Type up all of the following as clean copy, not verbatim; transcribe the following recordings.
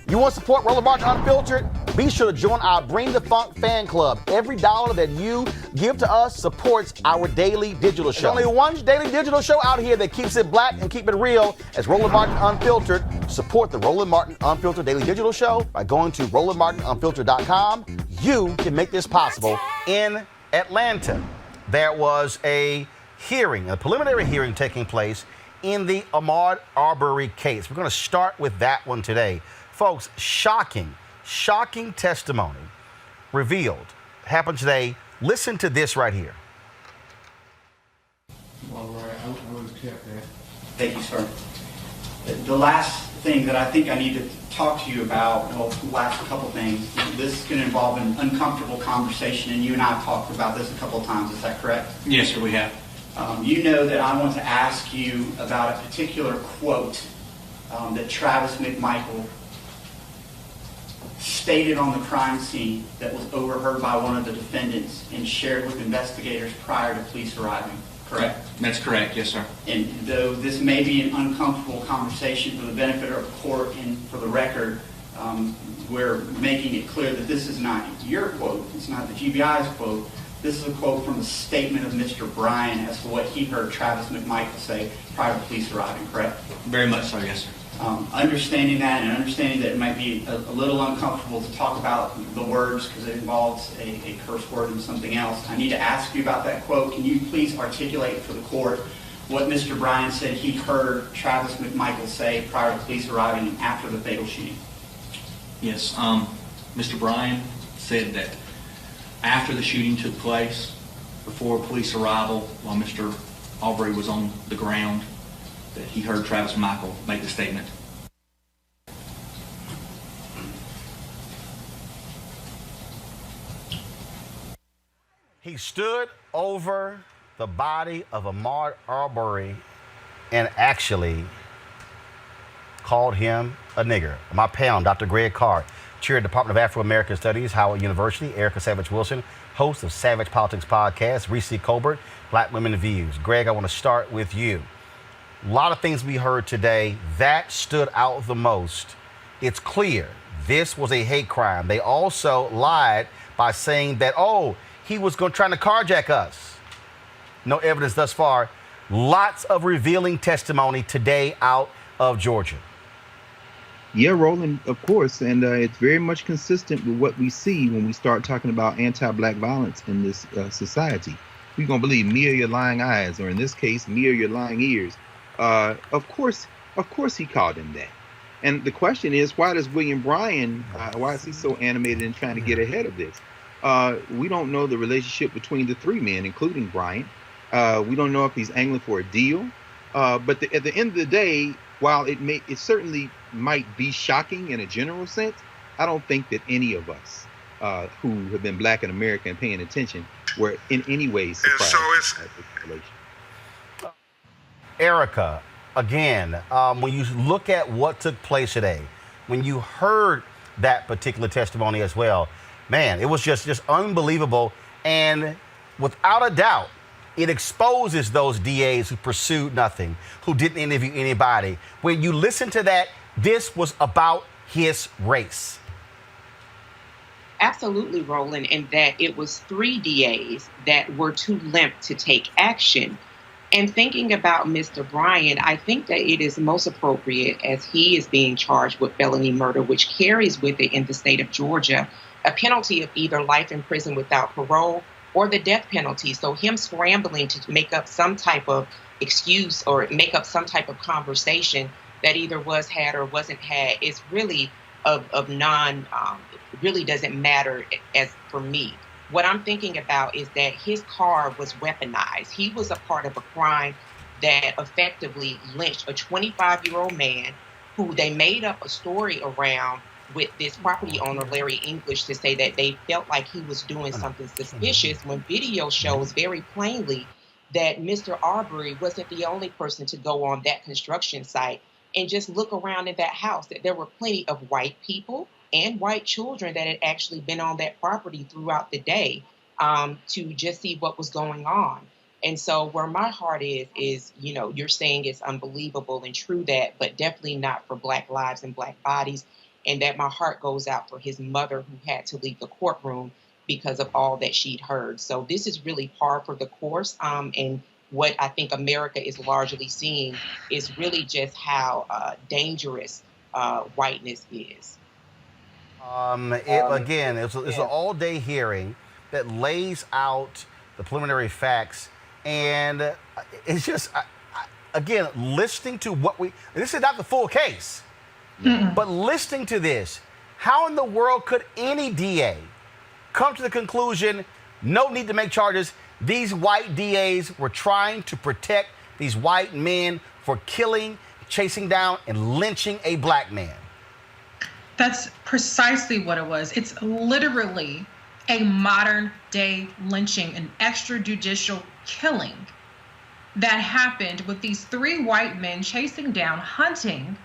You want to support Roland Martin Unfiltered? Be sure to join our Bring the Funk fan club. Every dollar that you give to us supports our daily digital show. There's only one daily digital show out here that keeps it black and keep it real as Roland Martin Unfiltered. Support the Roland Martin Unfiltered daily digital show by going to RolandMartinUnfiltered.com. You can make this possible. In Atlanta, there was a preliminary hearing taking place in the Ahmaud Arbery case. We're going to start with that one today. Folks, shocking testimony revealed. Happened today. Listen to this right here. All right, I was kept there. Thank you, sir. The last thing that I think I need to talk to you about, well, the last couple things, this is going to involve an uncomfortable conversation, and you and I have talked about this a couple of times. Is that correct? Yes, sir, we have. You know that I want to ask you about a particular quote that Travis McMichael stated on the crime scene that was overheard by one of the defendants and shared with investigators prior to police arriving, correct? That's correct, yes, sir. And though this may be an uncomfortable conversation for the benefit of the court and for the record, we're making it clear that this is not your quote, it's not the GBI's quote. This is a quote from the statement of Mr. Bryan as to what he heard Travis McMichael say prior to police arriving, correct? Very much so, yes, sir. Understanding that and understanding that it might be a little uncomfortable to talk about the words because it involves a curse word and something else, I need to ask you about that quote. Can you please articulate for the court what Mr. Bryan said he heard Travis McMichael say prior to police arriving and after the fatal shooting? Yes, Mr. Bryan said that after the shooting took place, before police arrival, while Mr. Arbery was on the ground, that he heard Travis McMichael make the statement. He stood over the body of Ahmaud Arbery and actually called him a nigger. My pal, Dr. Greg Carr, chair of the Department of Afro-American Studies, Howard University, Erica Savage Wilson, host of Savage Politics Podcast, Reese Colbert, Black Women Views. Greg, I want to start with you. A lot of things we heard today that stood out the most. It's clear this was a hate crime. They also lied by saying that, he was trying to carjack us. No evidence thus far. Lots of revealing testimony today out of Georgia. Yeah, Roland, of course, and it's very much consistent with what we see when we start talking about anti-black violence in this society. We're going to believe me or your lying eyes, or in this case, me or your lying ears. Of course he called him that. And the question is, why does William Bryan, why is he so animated in trying to get ahead of this? We don't know the relationship between the three men, including Bryan. We don't know if he's angling for a deal. But at the end of the day, while it certainly might be shocking in a general sense, I don't think that any of us who have been black in America and paying attention were in any way surprised at this relation. Erica, again, when you look at what took place today, when you heard that particular testimony as well, man, it was just unbelievable. And without a doubt, it exposes those DAs who pursued nothing, who didn't interview anybody. When you listen to that, this was about his race. Absolutely, Roland, and that it was 3 DAs that were too limp to take action. And thinking about Mr. Bryan, I think that it is most appropriate, as he is being charged with felony murder, which carries with it in the state of Georgia a penalty of either life in prison without parole or the death penalty. So him scrambling to make up some type of excuse or make up some type of conversation that either was had or wasn't had is really really doesn't matter as for me. What I'm thinking about is that his car was weaponized. He was a part of a crime that effectively lynched a 25-year-old man who they made up a story around with this property owner, Larry English, to say that they felt like he was doing something suspicious when video shows very plainly that Mr. Arbery wasn't the only person to go on that construction site and just look around in that house, that there were plenty of white people and white children that had actually been on that property throughout the day to just see what was going on. And so where my heart is, you're saying it's unbelievable and true that, but definitely not for Black lives and Black bodies. and that my heart goes out for his mother who had to leave the courtroom because of all that she'd heard. So this is really par for the course. And what I think America is largely seeing is really just how dangerous whiteness is. Again, it's an all-day hearing that lays out the preliminary facts, and it's just, again, listening to this is not the full case, but listening to this, how in the world could any DA come to the conclusion, no need to make charges? These white DAs were trying to protect these white men for killing, chasing down, and lynching a black man. That's precisely what it was. It's literally a modern day lynching, an extrajudicial killing that happened with these 3 white men chasing down, hunting,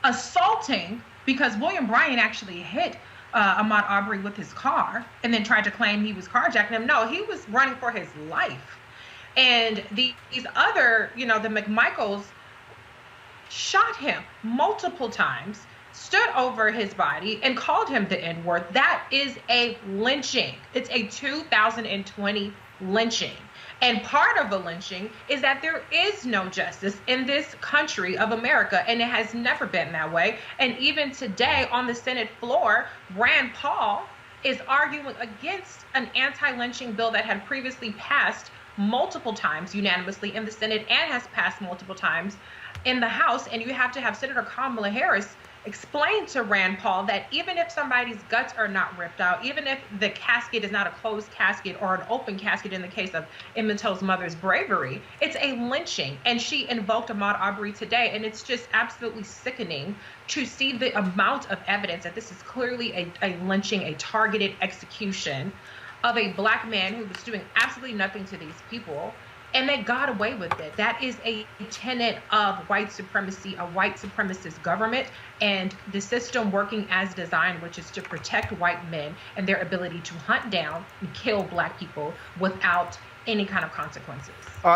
assaulting, because William Bryan actually hit Ahmaud Arbery with his car and then tried to claim he was carjacking him. No, he was running for his life. And these other, the McMichaels shot him multiple times, stood over his body and called him the N-word. That is a lynching. It's a 2020 lynching. And part of the lynching is that there is no justice in this country of America, and it has never been that way. And even today on the Senate floor, Rand Paul is arguing against an anti-lynching bill that had previously passed multiple times unanimously in the Senate and has passed multiple times in the House. And you have to have Senator Kamala Harris explain to Rand Paul that even if somebody's guts are not ripped out, even if the casket is not a closed casket or an open casket in the case of Emmett Till's mother's bravery, it's a lynching. And she invoked Ahmaud Arbery today, and it's just absolutely sickening to see the amount of evidence that this is clearly a lynching, a targeted execution of a black man who was doing absolutely nothing to these people. And they got away with it. That is a tenet of white supremacy, a white supremacist government, and the system working as designed, which is to protect white men and their ability to hunt down and kill black people without any kind of consequences.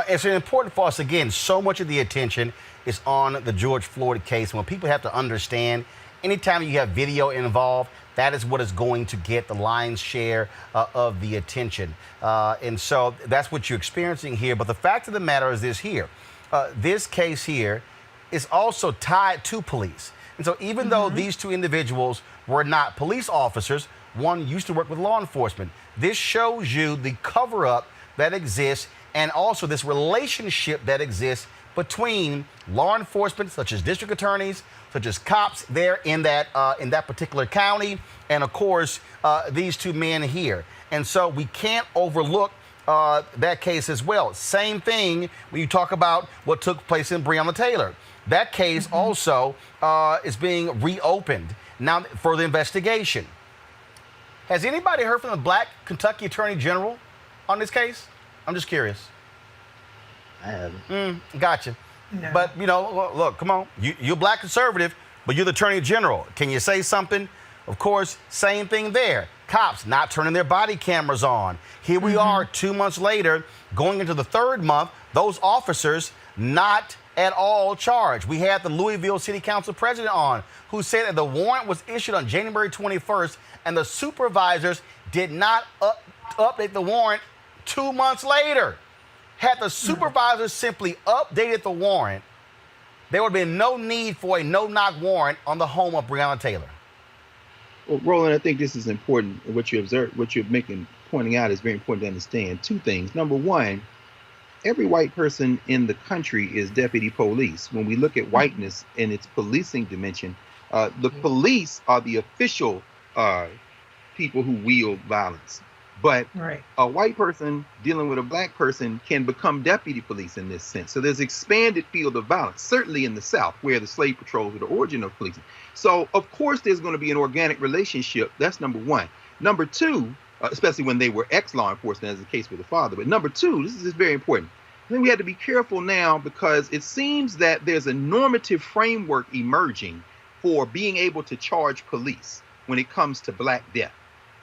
It's important for us, again, so much of the attention is on the George Floyd case. When people have to understand, anytime you have video involved, that is what is going to get the lion's share of the attention. And so that's what you're experiencing here. But the fact of the matter is this here. This case here is also tied to police. And so even though these 2 individuals were not police officers, one used to work with law enforcement. This shows you the cover-up that exists and also this relationship that exists between law enforcement, such as district attorneys, such as cops there in that particular county, and of course these 2 men here. And so we can't overlook that case as well. Same thing when you talk about what took place in Breonna Taylor. That case also is being reopened now for the investigation. Has anybody heard from the Black Kentucky Attorney General on this case? I'm just curious. I haven't. Gotcha. No. But, look, come on. You're black conservative, but you're the Attorney General. Can you say something? Of course, same thing there. Cops not turning their body cameras on. Here we are 2 months later, going into the 3rd month, those officers not at all charged. We had the Louisville City Council president on who said that the warrant was issued on January 21st and the supervisors did not update the warrant 2 months later. Had the supervisors simply updated the warrant, there would have been no need for a no-knock warrant on the home of Breonna Taylor. Well, Roland, I think this is important. What you observe, what you're pointing out is very important to understand. 2 things. Number one, every white person in the country is deputy police. When we look at whiteness in its policing dimension, the police are the official people who wield violence. But a white person dealing with a black person can become deputy police in this sense. So there's expanded field of violence, certainly in the South, where the slave patrols were the origin of policing. So, of course, there's going to be an organic relationship. That's number one. Number 2, especially when they were ex-law enforcement, as the case with the father. But number 2, this is very important. I think we have to be careful now because it seems that there's a normative framework emerging for being able to charge police when it comes to black death.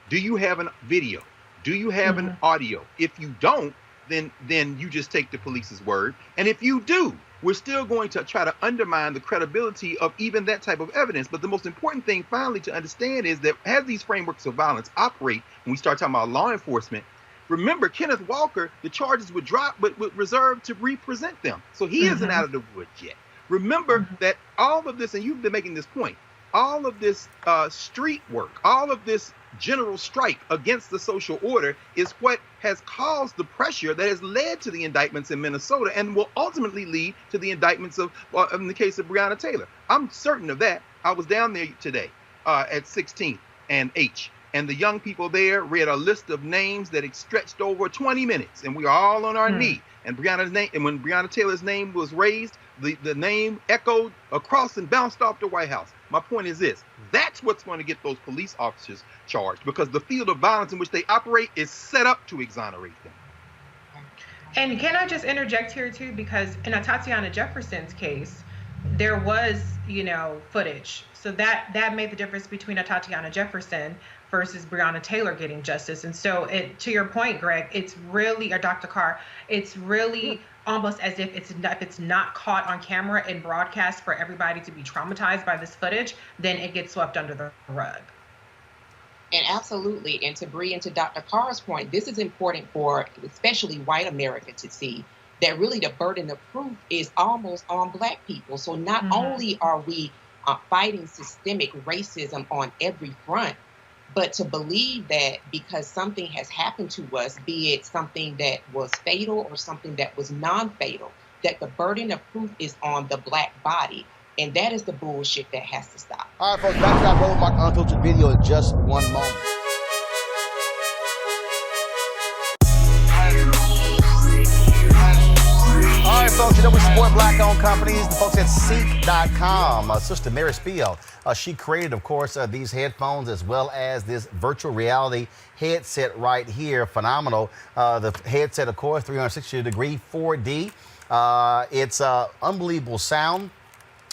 Do you have a video? Do you have an audio? If you don't, then you just take the police's word. And if you do, we're still going to try to undermine the credibility of even that type of evidence. But the most important thing finally to understand is that as these frameworks of violence operate, when we start talking about law enforcement, remember, Kenneth Walker, the charges would drop, but would reserve to represent them. So he isn't out of the woods yet. Remember that all of this, and you've been making this point, all of this street work, all of this general strike against the social order is what has caused the pressure that has led to the indictments in Minnesota and will ultimately lead to the indictments of, in the case of Breonna Taylor. I'm certain of that. I was down there today at 16th and H. And the young people there read a list of names that stretched over 20 minutes, and we were all on our knee. And Breonna's name, and when Breonna Taylor's name was raised, the name echoed across and bounced off the White House. My point is this: that's what's going to get those police officers charged, because the field of violence in which they operate is set up to exonerate them. And can I just interject here too? Because in Tatiana Jefferson's case, there was, footage. So that made the difference between a Tatiana Jefferson versus Breonna Taylor getting justice. And so to your point, Greg, it's really, or Dr. Carr, it's really almost as if it's not caught on camera and broadcast for everybody to be traumatized by this footage, then it gets swept under the rug. And absolutely, and to Bree and to Dr. Carr's point, this is important for especially white America to see that really the burden of proof is almost on Black people. So not only are we fighting systemic racism on every front, but to believe that because something has happened to us, be it something that was fatal or something that was non-fatal, that the burden of proof is on the Black body. And that is the bullshit that has to stop. All right, folks, back to our Roland Unfiltered video in just one moment. All right, folks, we support Black-owned companies. The folks at Ceek.com. Sister Mary Spiel, she created, of course, these headphones as well as this virtual reality headset right here. Phenomenal. The headset, of course, 360-degree 4D. It's unbelievable sound.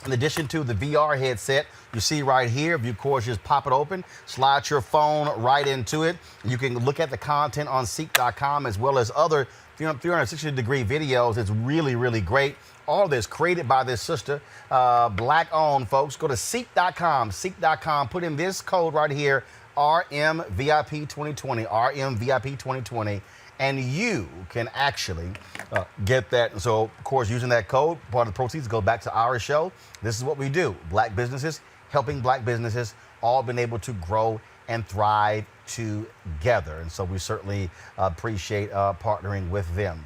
In addition to the VR headset, you see right here, if you, of course, just pop it open, slide your phone right into it. You can look at the content on Ceek.com as well as other 360-degree videos. It's really, really great. All this created by this sister, Black-owned, folks. Go to Ceek.com, Ceek.com. Put in this code right here, RMVIP2020, RMVIP2020. And you can actually get that. And so, of course, using that code, part of the proceeds go back to our show. This is what we do. Black businesses, helping Black businesses, all been able to grow and thrive together. And so we certainly appreciate partnering with them.